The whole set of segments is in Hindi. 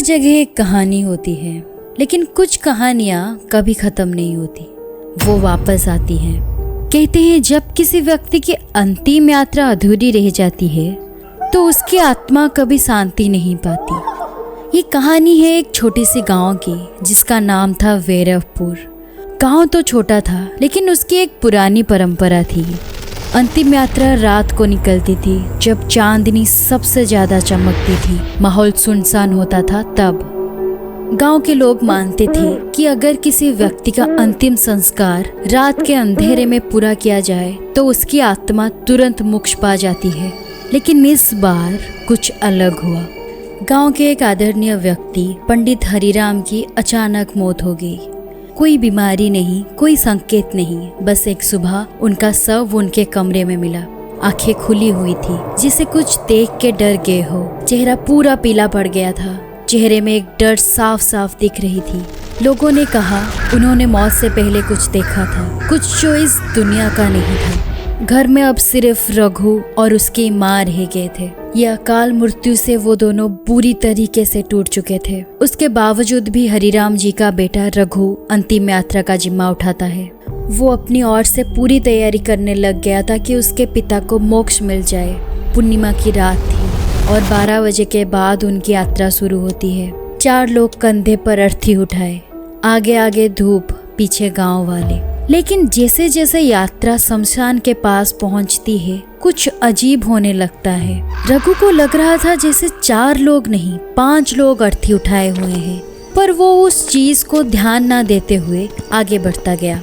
हर जगह एक कहानी होती है, लेकिन कुछ कहानियां कभी खत्म नहीं होती, वो वापस आती हैं। कहते हैं जब किसी व्यक्ति की अंतिम यात्रा अधूरी रह जाती है तो उसकी आत्मा कभी शांति नहीं पाती। ये कहानी है एक छोटी सी गांव की जिसका नाम था भैरवपुर। गांव तो छोटा था, लेकिन उसकी एक पुरानी परंपरा थी। अंतिम यात्रा रात को निकलती थी जब चांदनी सबसे ज्यादा चमकती थी, माहौल सुनसान होता था। तब गांव के लोग मानते थे कि अगर किसी व्यक्ति का अंतिम संस्कार रात के अंधेरे में पूरा किया जाए तो उसकी आत्मा तुरंत मोक्ष पा जाती है। लेकिन इस बार कुछ अलग हुआ। गांव के एक आदरणीय व्यक्ति पंडित हरिराम की अचानक मौत हो गई। कोई बीमारी नहीं, कोई संकेत नहीं, बस एक सुबह उनका शव उनके कमरे में मिला। आंखें खुली हुई थी, जिसे कुछ देख के डर गए हो। चेहरा पूरा पीला पड़ गया था, चेहरे में एक डर साफ साफ दिख रही थी। लोगों ने कहा उन्होंने मौत से पहले कुछ देखा था, कुछ जो इस दुनिया का नहीं था। घर में अब सिर्फ रघु और उसकी माँ रह गए थे। यह अकाल मृत्यु से वो दोनों बुरी तरीके से टूट चुके थे। उसके बावजूद भी हरिराम जी का बेटा रघु अंतिम यात्रा का जिम्मा उठाता है। वो अपनी ओर से पूरी तैयारी करने लग गया था कि उसके पिता को मोक्ष मिल जाए। पूर्णिमा की रात थी और 12 बजे के बाद उनकी यात्रा शुरू होती है। 4 लोग कंधे पर अर्थी उठाए, आगे आगे धूप, पीछे गाँव वाले। लेकिन जैसे जैसे यात्रा शमशान के पास पहुंचती है, कुछ अजीब होने लगता है। रघु को लग रहा था जैसे 4 लोग नहीं 5 लोग अर्थी उठाए हुए हैं, पर वो उस चीज को ध्यान ना देते हुए आगे बढ़ता गया।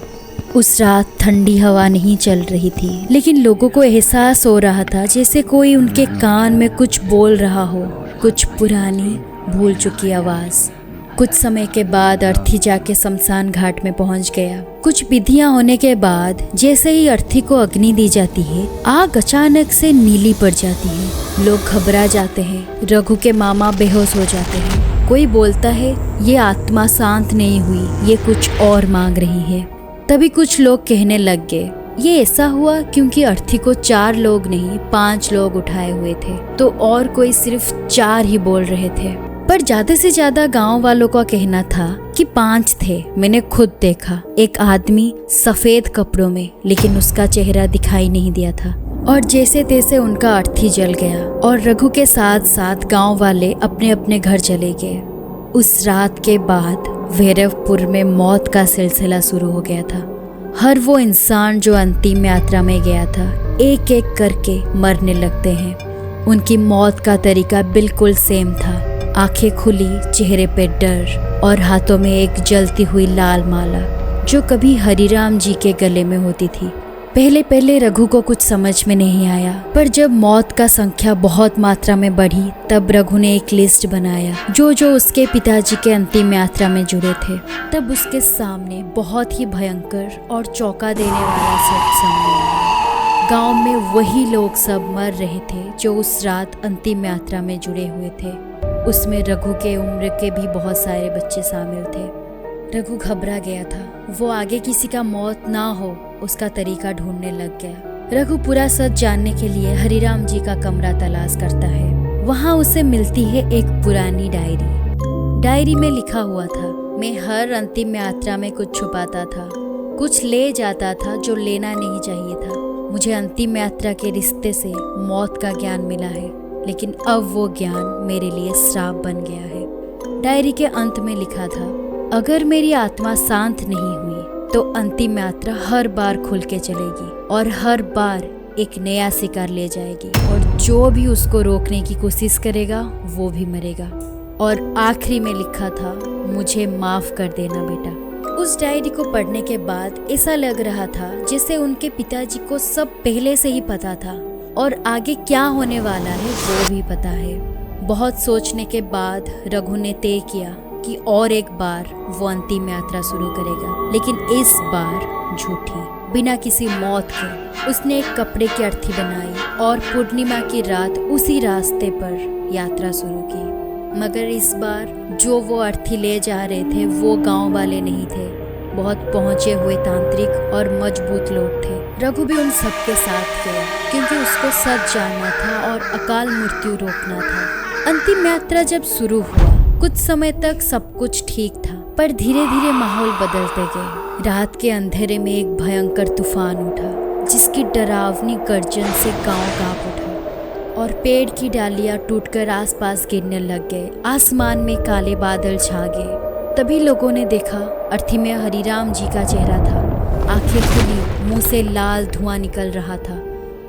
उस रात ठंडी हवा नहीं चल रही थी, लेकिन लोगों को एहसास हो रहा था जैसे कोई उनके कान में कुछ बोल रहा हो, कुछ पुरानी भूल चुकी आवाज। कुछ समय के बाद अर्थी जाके शमशान घाट में पहुंच गया। कुछ विधियां होने के बाद जैसे ही अर्थी को अग्नि दी जाती है, आग अचानक से नीली पड़ जाती है। लोग घबरा जाते हैं। रघु के मामा बेहोश हो जाते हैं। कोई बोलता है ये आत्मा शांत नहीं हुई, ये कुछ और मांग रही है। तभी कुछ लोग कहने लग गए ये ऐसा हुआ क्योंकि अर्थी को 4 लोग नहीं 5 लोग उठाए हुए थे, तो और कोई सिर्फ 4 ही बोल रहे थे। पर ज्यादा से ज्यादा गांव वालों का कहना था कि 5 थे। मैंने खुद देखा, एक आदमी सफेद कपड़ों में, लेकिन उसका चेहरा दिखाई नहीं दिया था। और जैसे तैसे उनका अर्थी जल गया और रघु के साथ साथ गांव वाले अपने अपने घर चले गए। उस रात के बाद भैरवपुर में मौत का सिलसिला शुरू हो गया था। हर वो इंसान जो अंतिम यात्रा में गया था, एक एक करके मरने लगते हैं। उनकी मौत का तरीका बिल्कुल सेम था। आंखें खुली, चेहरे पे डर और हाथों में एक जलती हुई लाल माला, जो कभी हरिराम जी के गले में होती थी। पहले पहले रघु को कुछ समझ में नहीं आया, पर जब मौत का संख्या बहुत मात्रा में बढ़ी, तब रघु ने एक लिस्ट बनाया जो उसके पिताजी के अंतिम यात्रा में जुड़े थे। तब उसके सामने बहुत ही भयंकर और चौंका देने वाला सच सामने आया। गाँव में वही लोग सब मर रहे थे जो उस रात अंतिम यात्रा में जुड़े हुए थे। उसमें रघु के उम्र के भी बहुत सारे बच्चे शामिल थे। रघु घबरा गया था। वो आगे किसी का मौत ना हो उसका तरीका ढूंढने लग गया। रघु पूरा सच जानने के लिए हरिराम जी का कमरा तलाश करता है। वहाँ उसे मिलती है एक पुरानी डायरी। डायरी में लिखा हुआ था, मैं हर अंतिम यात्रा में कुछ छुपाता था, कुछ ले जाता था जो लेना नहीं चाहिए था। मुझे अंतिम यात्रा के रिश्ते से मौत का ज्ञान मिला है, लेकिन अब वो ज्ञान मेरे लिए श्राप बन गया है। डायरी के अंत में लिखा था, अगर मेरी आत्मा शांत नहीं हुई तो अंतिम यात्रा हर बार खुल के चलेगी और हर बार एक नया शिकार ले जाएगी, और जो भी उसको रोकने की कोशिश करेगा वो भी मरेगा। और आखिरी में लिखा था, मुझे माफ कर देना बेटा। उस डायरी को पढ़ने के बाद ऐसा लग रहा था जैसे उनके पिताजी को सब पहले से ही पता था और आगे क्या होने वाला है वो भी पता है। बहुत सोचने के बाद रघु ने तय किया कि और एक बार वो अंतिम यात्रा शुरू करेगा, लेकिन इस बार झूठी, बिना किसी मौत के। उसने एक कपड़े की अर्थी बनाई और पूर्णिमा की रात उसी रास्ते पर यात्रा शुरू की। मगर इस बार जो वो अर्थी ले जा रहे थे वो गांव वाले नहीं थे, बहुत पहुंचे हुए तांत्रिक और मजबूत लोग थे। रघु भी उन सबके साथ गया क्योंकि उसको सच जानना था और अकाल मृत्यु रोकना था। अंतिम यात्रा जब शुरू हुआ कुछ समय तक सब कुछ ठीक था, पर धीरे धीरे माहौल बदलते गए। रात के अंधेरे में एक भयंकर तूफान उठा, जिसकी डरावनी गर्जन से गांव कांप उठा और पेड़ की डालियां टूटकर आसपास गिरने लग गए। आसमान में काले बादल छा गए। तभी लोगों ने देखा, अर्थी में हरिराम जी का चेहरा था। आंखें खुली, मुंह से लाल धुआं निकल रहा था।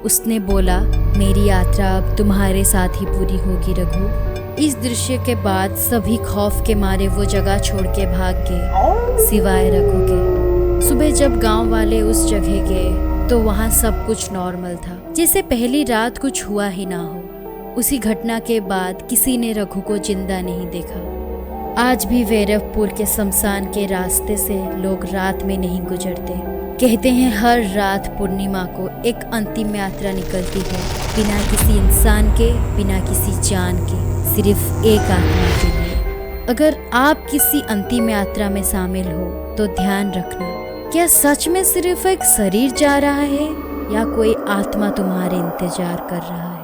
उसने बोला, मेरी यात्रा अब तुम्हारे साथ ही पूरी होगी रघु। इस दृश्य के बाद सभी खौफ के मारे वो जगह छोड़ के भाग गए, सिवाय रघु के। सुबह जब गांव वाले उस जगह गए तो वहाँ सब कुछ नॉर्मल था, जैसे पहली रात कुछ हुआ ही ना हो। उसी घटना के बाद किसी ने रघु को जिंदा नहीं देखा। आज भी वैरवपुर के शमशान के रास्ते से लोग रात में नहीं गुजरते। कहते हैं हर रात पूर्णिमा को एक अंतिम यात्रा निकलती है, बिना किसी इंसान के, बिना किसी जान के, सिर्फ एक आत्मा के लिए। अगर आप किसी अंतिम यात्रा में शामिल हो तो ध्यान रखना, क्या सच में सिर्फ एक शरीर जा रहा है या कोई आत्मा तुम्हारे इंतजार कर रहा है।